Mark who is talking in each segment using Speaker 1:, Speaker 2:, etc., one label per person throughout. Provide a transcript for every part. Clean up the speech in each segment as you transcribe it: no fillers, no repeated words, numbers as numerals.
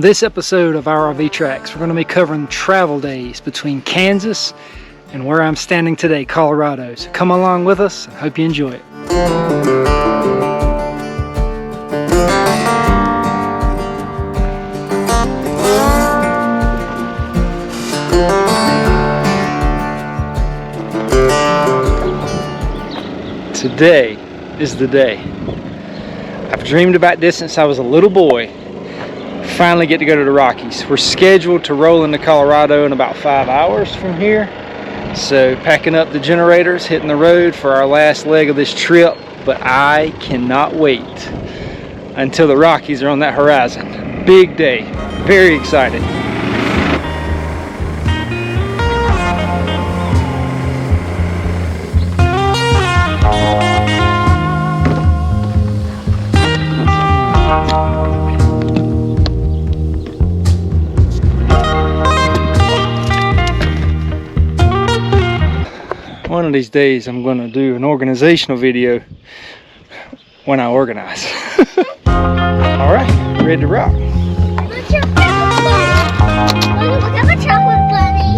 Speaker 1: this episode of Our RV Tracks, we're going to be covering travel days between Kansas and where I'm standing today, Colorado. So come along with us. I hope you enjoy it. Today is the day. I've dreamed about this since I was a little boy. Finally get to go to the Rockies. We're scheduled to roll into Colorado in about 5 hours from here. So packing up the generators, hitting the road for our last leg of this trip. But I cannot wait until the Rockies are on that horizon. Big day. Very excited. One of these days I'm going to do an organizational video when I organize. Alright, ready to rock.
Speaker 2: Look at the chocolate bunny.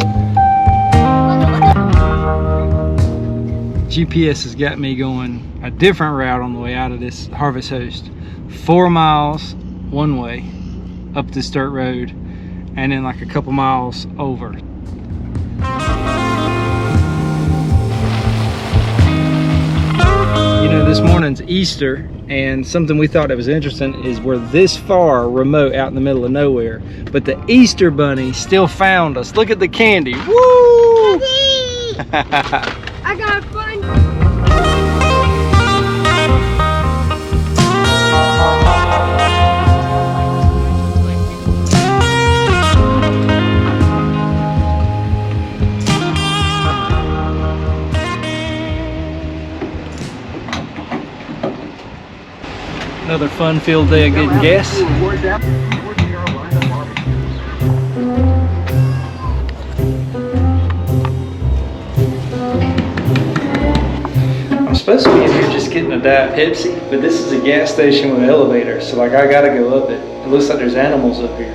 Speaker 1: GPS has got me going a different route on the way out of this Harvest Host. 4 miles one way up this dirt road and then like a couple miles over. You know, this morning's Easter, and something we thought that was interesting is we're this far remote out in the middle of nowhere, but the Easter bunny still found us. Look at the candy. Woo!
Speaker 2: I got fun.
Speaker 1: Another fun-filled day of getting gas. I'm supposed to be in here just getting a Diet Pepsi, but this is a gas station with an elevator, so like I gotta go up it. It looks like there's animals up here.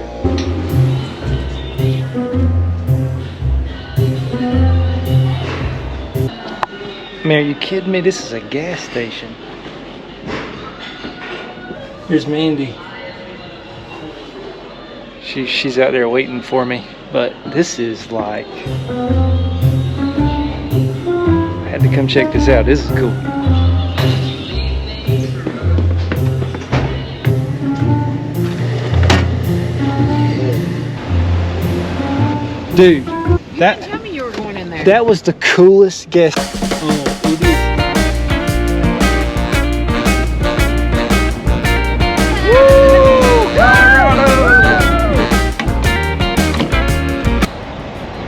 Speaker 1: Man, are you kidding me? This is a gas station. Here's Mandy. She's out there waiting for me, but this is like, I had to come check this out. This is cool. Dude, that,
Speaker 3: tell me you were going in there.
Speaker 1: That was the coolest gas.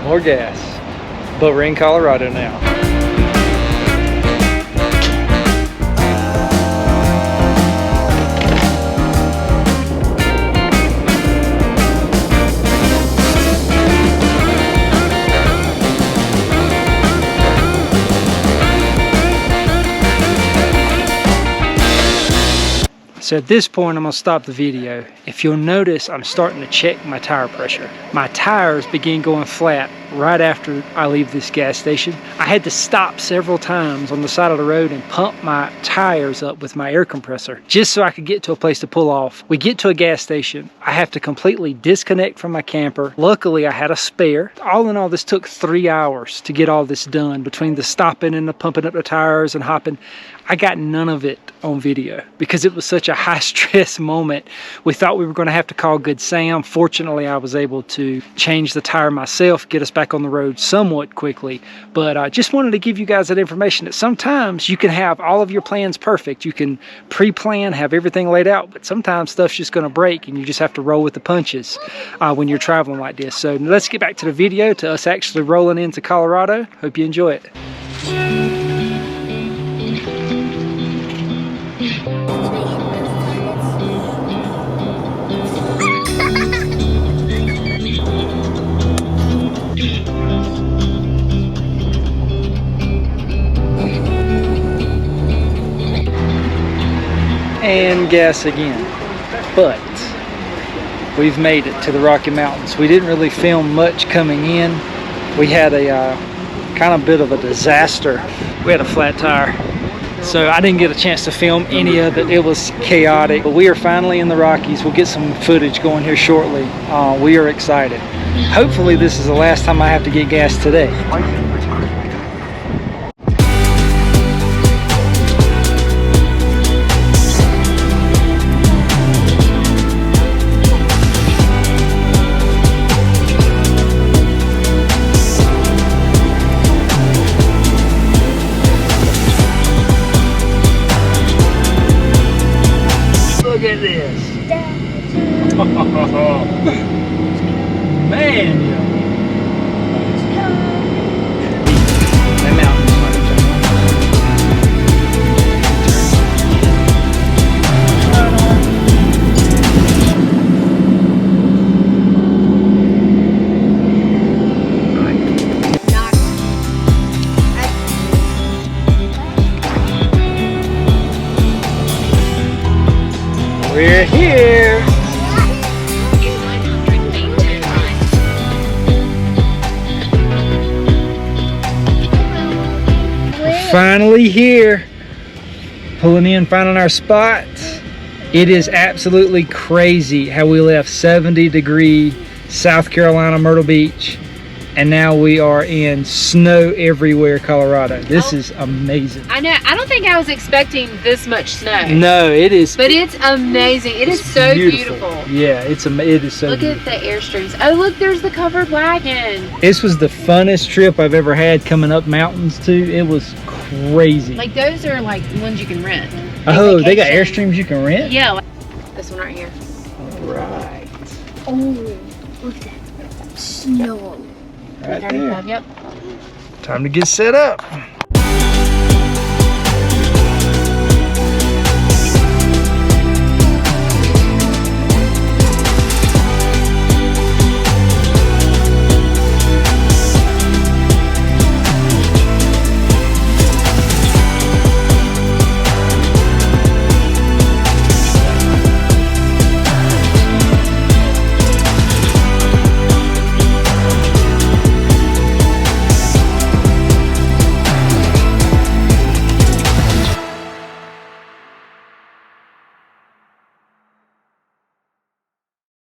Speaker 1: More gas, but we're in Colorado now. So at this point, I'm gonna stop the video. If you'll notice, I'm starting to check my tire pressure. My tires begin going flat right after I leave this gas station. I had to stop several times on the side of the road and pump my tires up with my air compressor just so I could get to a place to pull off. We get to a gas station. I have to completely disconnect from my camper. Luckily, I had a spare. All in all, this took 3 hours to get all this done between the stopping and the pumping up the tires and hopping. I got none of it on video because it was such a high stress moment. We thought we were going to have to call Good Sam. Fortunately, I was able to change the tire myself, get us back on the road somewhat quickly. But I just wanted to give you guys that information that sometimes you can have all of your plans perfect. You can pre-plan, have everything laid out, but sometimes stuff's just going to break and you just have to roll with the punches when you're traveling like this. So let's get back to the video, to us actually rolling into Colorado. Hope you enjoy it. and gas again. But we've made it to the Rocky Mountains. We didn't really film much coming in. We had a kind of bit of a disaster. We had a flat tire, so I didn't get a chance to film any of it. It was chaotic, but we are finally in the Rockies. We'll get some footage going here shortly. We are excited. Hopefully this is the last time I have to get gas today. Look at this. Man, that mountain is fun to We're here. Finally here, pulling in, finding our spot. It is absolutely crazy how we left 70-degree South Carolina, Myrtle Beach, and now we are in snow everywhere, Colorado. This is amazing.
Speaker 3: I know. I don't think I was expecting this much snow.
Speaker 1: No, it is.
Speaker 3: But it's amazing. It is so beautiful.
Speaker 1: Yeah, it is so
Speaker 3: look
Speaker 1: beautiful.
Speaker 3: Look at the Airstreams. Oh, look, there's the covered wagon.
Speaker 1: This was the funnest trip I've ever had coming up mountains too. It was crazy.
Speaker 3: Like those are like ones you can rent.
Speaker 1: Oh, they got Airstreams you can rent?
Speaker 3: Yeah, like this one right here.
Speaker 1: Right.
Speaker 2: Oh, look at that snow.
Speaker 1: Right there.
Speaker 3: Yep.
Speaker 1: Time to get set up.